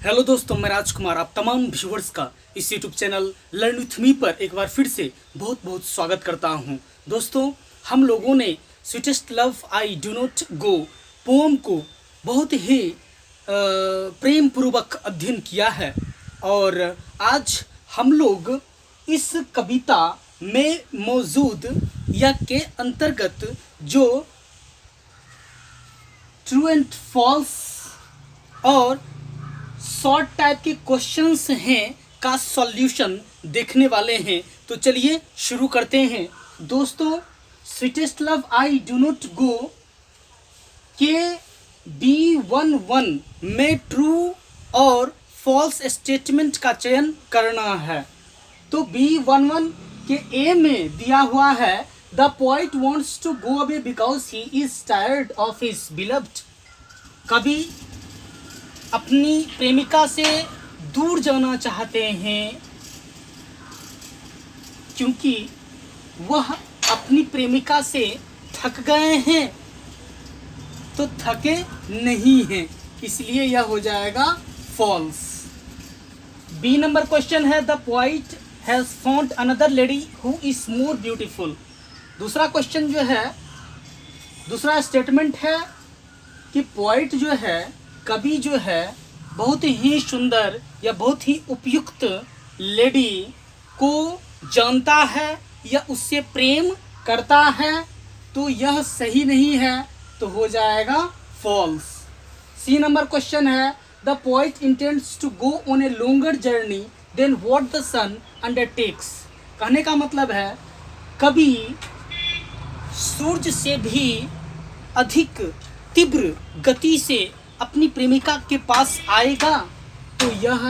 Hello दोस्तों, मैं राजकुमार आप तमाम व्यूअर्स का इस YouTube channel learn with me पर एक बार फिर से बहुत बहुत स्वागत करता हूं। दोस्तों, हम लोगों ने sweetest love I do not go poem को बहुत ही प्रेम पूर्वक अध्ययन किया है और आज हम लोग इस कविता में मौजूद या के अंतर्गत जो ट्रू एंड फॉल्स और शॉर्ट टाइप के क्वेश्चंस हैं का सॉल्यूशन देखने वाले हैं। तो चलिए शुरू करते हैं। दोस्तों, sweetest love I do not गो के B11 में ट्रू और फॉल्स स्टेटमेंट का चयन करना है। तो B11 के ए में दिया हुआ है the poet wants to go away because he is tired of his beloved. कवि अपनी प्रेमिका से दूर जाना चाहते हैं क्योंकि वह अपनी प्रेमिका से थक गए हैं, तो थके नहीं हैं, इसलिए यह हो जाएगा फॉल्स। बी नंबर क्वेश्चन है the poet has found another lady who is more beautiful. दूसरा क्वेश्चन जो है, दूसरा स्टेटमेंट है कि पोइट जो है, कवि जो है, बहुत ही सुंदर या बहुत ही उपयुक्त लेडी को जानता है या उससे प्रेम करता है, तो यह सही नहीं है, तो हो जाएगा फॉल्स। सी नंबर क्वेश्चन है the poet intends to go on a longer journey than what the sun undertakes. कहने का मतलब है कवि सूर्य से भी अधिक तीव्र गति से अपनी प्रेमिका के पास आएगा, तो यह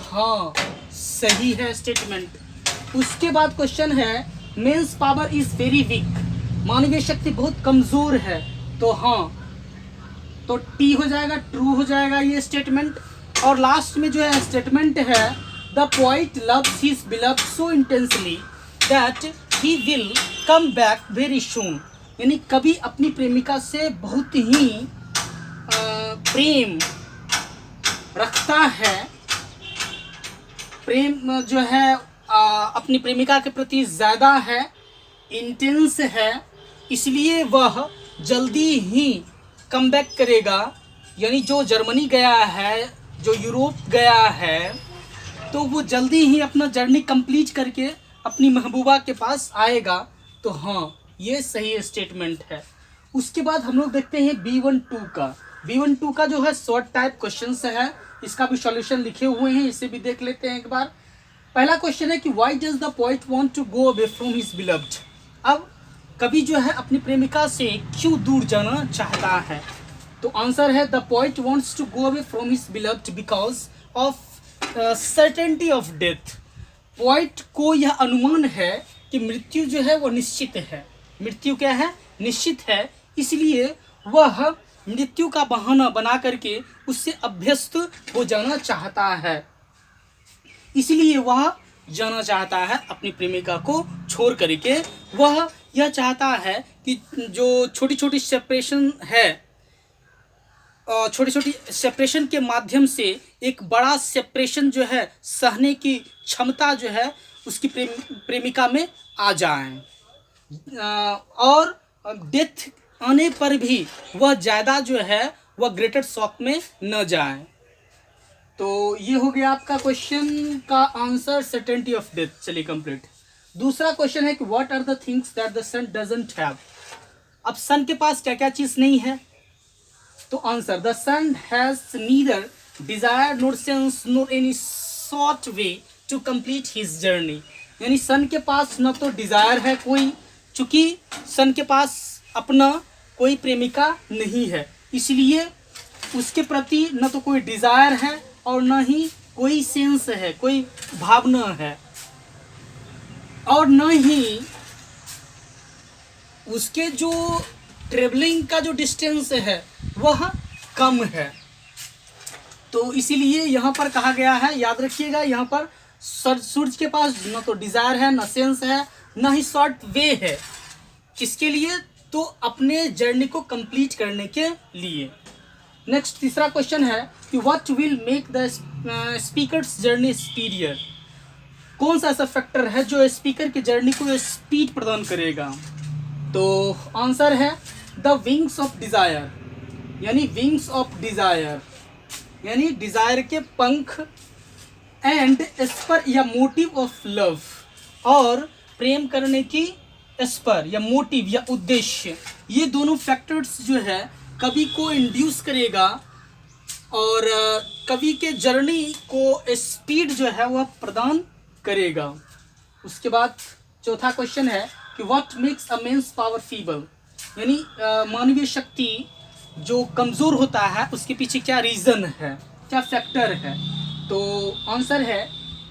हाँ सही है स्टेटमेंट। उसके बाद क्वेश्चन है man's power is very weak, मानवीय शक्ति बहुत कमजोर है, तो हाँ, तो टी हो जाएगा, ट्रू हो जाएगा ये स्टेटमेंट। और लास्ट में जो है स्टेटमेंट है the poet loves his beloved so intensely that he will come back very soon. यानी कभी अपनी प्रेमिका से बहुत ही प्रेम रखता है, प्रेम जो है अपनी प्रेमिका के प्रति ज़्यादा है, इंटेंस है, इसलिए वह जल्दी ही कम बैक करेगा। यानी जो जर्मनी गया है, जो यूरोप गया है, तो वो जल्दी ही अपना जर्नी कंप्लीट करके अपनी महबूबा के पास आएगा, तो हाँ ये सही स्टेटमेंट है। उसके बाद हम लोग देखते हैं B12 का। B12 का जो है शॉर्ट टाइप क्वेश्चंस है, इसका भी सॉल्यूशन लिखे हुए हैं, इसे भी देख लेते हैं एक बार। पहला क्वेश्चन है कि why does the poet want to go away from his beloved. अब कवि जो है अपनी प्रेमिका से क्यों दूर जाना चाहता है, तो आंसर है the poet wants to go away from his beloved because of certainty of death. Poet को यह अनुमान है कि मृत्यु जो है वो निश्चित है, मृत्यु क्या है, निश्चित है, इसलिए वह मृत्यु का बहाना बना करके उससे अभ्यस्त हो जाना चाहता है, इसलिए वह जाना चाहता है अपनी प्रेमिका को छोड़ करके। वह यह चाहता है कि जो छोटी छोटी सेपरेशन है, छोटी छोटी सेपरेशन के माध्यम से एक बड़ा सेपरेशन जो है सहने की क्षमता जो है उसकी प्रेमिका में आ जाए, और डेथ आने पर भी वह ज़्यादा जो है वह ग्रेटर शॉक में न जाए। तो ये हो गया आपका क्वेश्चन का आंसर, सर्टेनिटी ऑफ डेथ। चलिए कंप्लीट। दूसरा क्वेश्चन है कि what are the things that the sun doesn't have. अब सन के पास क्या क्या चीज़ नहीं है, तो answer the sun has neither desire nor sense nor any short way to complete his journey. यानी सन के पास न तो डिजायर है कोई, चूंकि सन के पास अपना कोई प्रेमिका नहीं है, इसलिए उसके प्रति न तो कोई डिजायर है और न ही कोई सेंस है, कोई भावना है, और न ही उसके जो ट्रेवलिंग का जो डिस्टेंस है वह कम है। तो इसीलिए यहाँ पर कहा गया है, याद रखिएगा, यहाँ पर सूर्य के पास न तो डिजायर है, न सेंस है, न ही शॉर्ट वे है। किसके लिए, तो अपने जर्नी को कंप्लीट करने के लिए। नेक्स्ट तीसरा क्वेश्चन है कि what will make the speaker's journey speedier, कौन सा ऐसा फैक्टर है जो स्पीकर की जर्नी को स्पीड प्रदान करेगा? तो आंसर है द विंग्स ऑफ डिज़ायर, यानी विंग्स ऑफ डिज़ायर यानी डिज़ायर के पंख, एंड स्पर या मोटिव ऑफ लव, और प्रेम करने की स्पर या मोटिव या उद्देश्य, ये दोनों फैक्टर्स जो है कवि को इंड्यूस करेगा और कवि के जर्नी को स्पीड जो है वह प्रदान करेगा। उसके बाद चौथा क्वेश्चन है कि what makes a man's power feeble, यानी मानवीय शक्ति जो कमज़ोर होता है उसके पीछे क्या रीज़न है, क्या फैक्टर है? तो आंसर है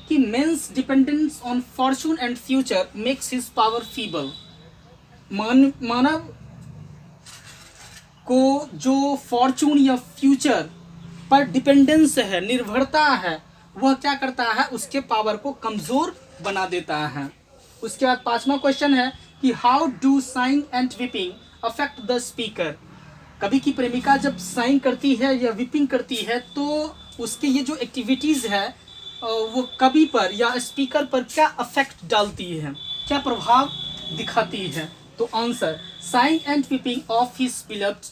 कि man's dependence on fortune and future makes his power feeble. मानव को जो फॉर्चून या फ्यूचर पर डिपेंडेंस है, निर्भरता है, वह क्या करता है, उसके पावर को कमज़ोर बना देता है। उसके बाद पांचवा क्वेश्चन है कि how do sighing and weeping affect the speaker. कवि की प्रेमिका जब साइंग करती है या विपिंग करती है तो उसके ये जो एक्टिविटीज़ है वो कवि पर या स्पीकर पर क्या अफेक्ट डालती है, क्या प्रभाव दिखाती है? तो answer sighing and weeping of his beloved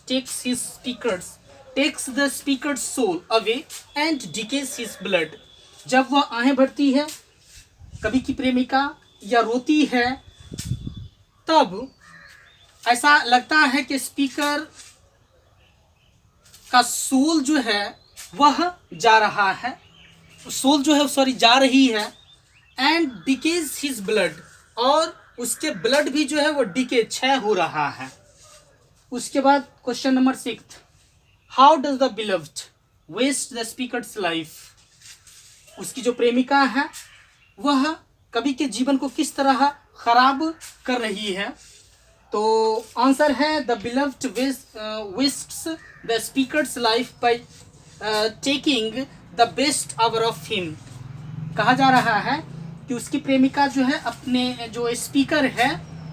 takes the speaker's soul away and decays his blood. जब वह आहें भरती है कवि की प्रेमिका या रोती है, तब ऐसा लगता है कि स्पीकर का सोल जो है वह जा रहा है, सोल जो है सॉरी जा रही है, एंड डिकेज हिज ब्लड, और उसके ब्लड भी जो है वो डिके क्षय हो रहा है। उसके बाद question number 6, how does the beloved waste the speaker's life. उसकी जो प्रेमिका है वह कवि के जीवन को किस तरह खराब कर रही है? तो आंसर है the beloved wastes the speaker's life by taking the best hour of him. कहा जा रहा है कि उसकी प्रेमिका जो है अपने जो स्पीकर है,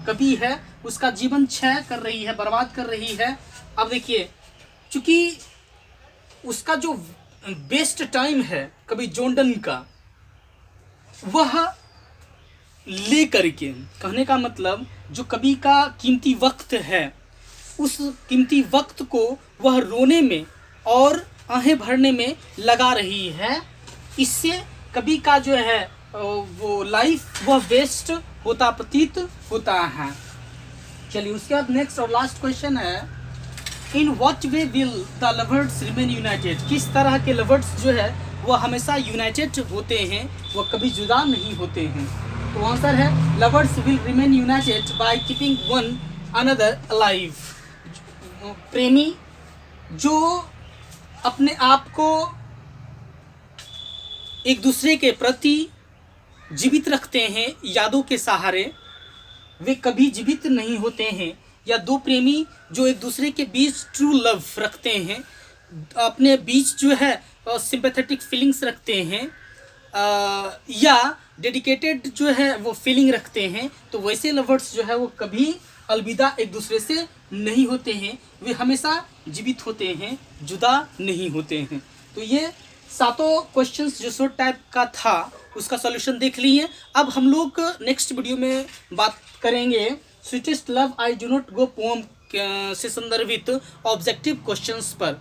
कवि है, उसका जीवन क्षय कर रही है, बर्बाद कर रही है। अब देखिए, चूँकि उसका जो बेस्ट टाइम है कवि जोंडन का, वह ले करके, कहने का मतलब जो कवि का कीमती वक्त है, उस कीमती वक्त को वह रोने में और आहें भरने में लगा रही है। इससे कवि का जो है वो लाइफ वह वेस्ट होता प्रतीत होता है। चलिए उसके बाद नेक्स्ट और लास्ट क्वेश्चन है, in what way will the lovers remain United. किस तरह के लवर्स जो है वह हमेशा यूनाइटेड होते हैं, वह कभी जुदा नहीं होते हैं? तो आंसर है lovers will remain United by keeping one another alive. प्रेमी जो अपने आप को एक दूसरे के प्रति जीवित रखते हैं यादों के सहारे, वे कभी जीवित नहीं होते हैं। या दो प्रेमी जो एक दूसरे के बीच ट्रू लव रखते हैं, अपने बीच जो है सिंपैथेटिक फीलिंग्स रखते हैं, या डेडिकेटेड जो है वो फीलिंग रखते हैं, तो वैसे लवर्स जो है वो कभी अलविदा एक दूसरे से नहीं होते हैं, वे हमेशा जीवित होते हैं, जुदा नहीं होते हैं। तो ये सातों क्वेश्चंस जो शॉर्ट टाइप का था उसका सॉल्यूशन देख लिए। अब हम लोग नेक्स्ट वीडियो में बात करेंगे sweetest love I do not go poem से संदर्भित ऑब्जेक्टिव क्वेश्चंस पर।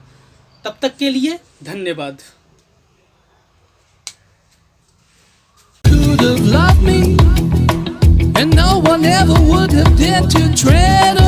तब तक के लिए धन्यवाद। Could have loved me, and no one ever would have dared to tread